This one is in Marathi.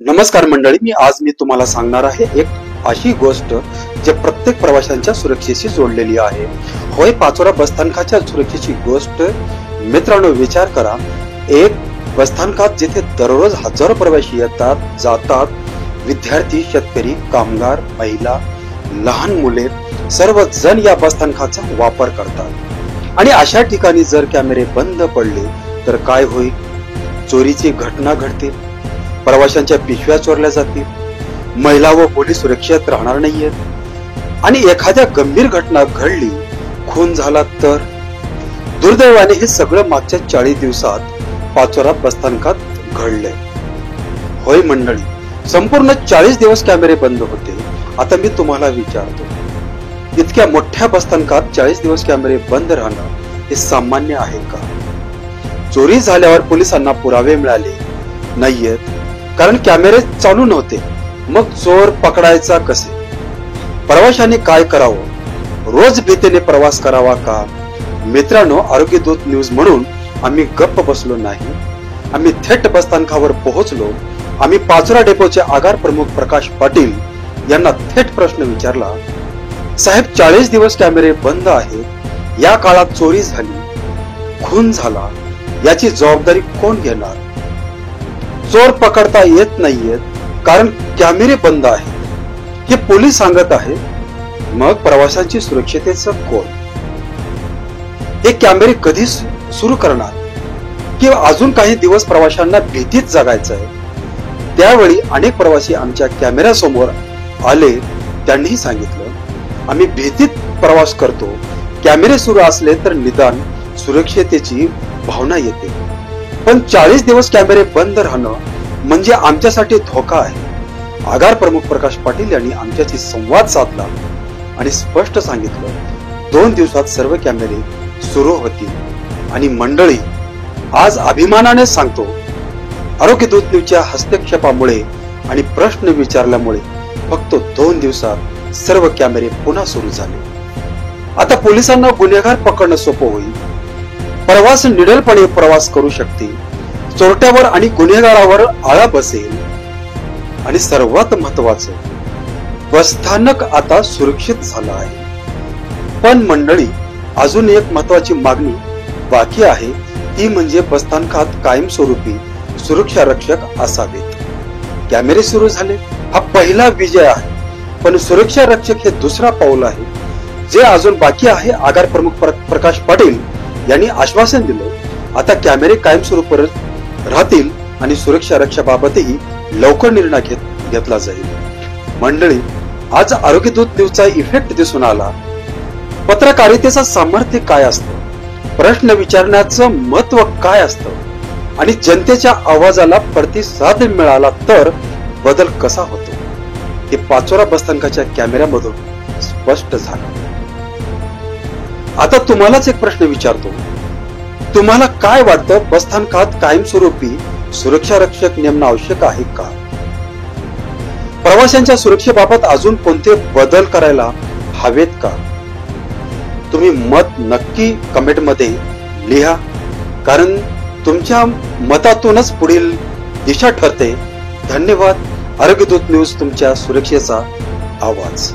नमस्कार मंडळी, मी तुम्हाला सांगणार आहे एक अशी गोष्ट जे प्रत्येक प्रवाशांच्या सुरक्षेशी जोडलेली आहे. होय, पाचोरा बसस्थानकाच्या सुरक्षेची गोष्ट. मित्रांनो, विचार करा, एक बसस्थानकात जिथे दररोज हजारो प्रवासी येतात जातात, विद्यार्थी, शेतकरी, कामगार, महिला, लहान मुले सर्वजण या बसस्थानकाचा वापर करतात. आणि अशा ठिकाणी जर कॅमेरे बंद पडले तर काय होईल? चोरीची घटना घडतील, प्रवाशांच्या पिशव्या चोरल्या जातील, महिला व मुली सुरक्षित राहणार नाहीयेत. आणि एखाद्या गंभीर घटना घडली, खून झाला तर? दुर्दैवाने हे सगळं मागच्या 40 दिवसात पाचोरा बसस्थानकात घडलंय. होय मंडळी, संपूर्ण 40 दिवस कॅमेरे बंद होते. आता मी तुम्हाला विचारतो, इतक्या मोठ्या बसस्थानकात 40 दिवस कॅमेरे बंद राहणं हे सामान्य आहे का? चोरी झाल्यावर पोलिसांना पुरावे मिळाले नाहीयेत कारण कॅमेरे चालू नव्हते. मग चोर पकडायचा कसे? प्रवाशांनी काय करावं? रोज भीतीने प्रवास करावा का? मित्रांनो, आरोग्य दूत न्यूज म्हणून आम्ही गप्प बसलो नाही. आम्ही थेट बसस्थानकावर पोहोचलो. आम्ही पाचोरा डेपोचे आगार प्रमुख प्रकाश पाटील यांना थेट प्रश्न विचारला. साहेब, 40 दिवस कॅमेरे बंद आहेत, या काळात चोरी झाली, खून झाला, याची जबाबदारी कोण घेणार? चोर पकडता येत नाहीयेत कारण कॅमेरे बंद आहेत, हे पोलीस सांगत आहे. मग प्रवाशांची सुरक्षितेचं कोण? हे कॅमेरे कधी सुरू करणार? किंवा अजून काही दिवस प्रवाशांना भीतीत जगायचं आहे? त्यावेळी अनेक प्रवासी आमच्या कॅमेऱ्यासमोर आले. त्यांनीही सांगितलं, आम्ही भीतीत प्रवास करतो. कॅमेरे सुरू असले तर निदान सुरक्षितेची भावना येते, पण 40 दिवस कॅमेरे बंद राहणं म्हणजे आमच्यासाठी धोका आहे. आगार प्रमुख प्रकाश पाटील यांनी आमच्याशी संवाद साधला आणि स्पष्ट सांगितलं, 2 दिवसात सर्व कॅमेरे सुरू होतील. आणि मंडळी, आज अभिमानाने सांगतो, आरोग्य दूत न्यूजच्या हस्तक्षेपामुळे आणि प्रश्न विचारल्यामुळे फक्त 2 दिवसात सर्व कॅमेरे पुन्हा सुरू झाले. आता पोलिसांना गुन्हेगार पकडणं सोपं होईल. प्रवास निडरपणे प्रवास करू शकतील. चोरट्यावर आणि गुन्हेगारावर आळा बसेल. आणि सर्वात महत्वाचं, बसस्थानक आता सुरक्षित झालं आहे. पण मंडळी, अजून एक महत्वाची मागणी बाकी आहे, ती म्हणजे बसस्थानकात कायमस्वरूपी सुरक्षा रक्षक असावेत. कॅमेरे सुरू झाले हा पहिला विजय आहे, पण सुरक्षा रक्षक हे दुसरा पाऊल आहे जे अजून बाकी आहे. आगार प्रमुख प्रकाश पाटील यांनी आश्वासन दिलं, आता कॅमेरे कायमस्वरूपी राहतील आणि सुरक्षा रक्षाबाबतही लवकर निर्णय घेतला जाईल. मंडळी, आज आरोग्य दूत न्यूजचा इफेक्ट दिसून आला. पत्रकारितेचं सामर्थ्य काय असतं, प्रश्न विचारण्याचं महत्व काय असतं आणि जनतेच्या आवाजाला प्रतिसाद मिळाला तर बदल कसा होतो, हे पाचोरा बसस्थानकाच्या कॅमेऱ्यामधून स्पष्ट झालं. आता तुम्हालाच एक प्रश्न विचारतो, तुम्हाला काय वाटतं, बसस्थानकात कायमस्वरूपी सुरक्षा रक्षक नेमणं आवश्यक आहे का? प्रवाशांच्या सुरक्षेबाबत अजून कोणते बदल करायला हवेत का? तुम्ही मत नक्की कमेंट मध्ये लिहा, कारण तुमच्या मतातूनच पुढील दिशा ठरते. धन्यवाद. आरोग्य दूत न्यूज, तुमच्या सुरक्षेचा आवाज.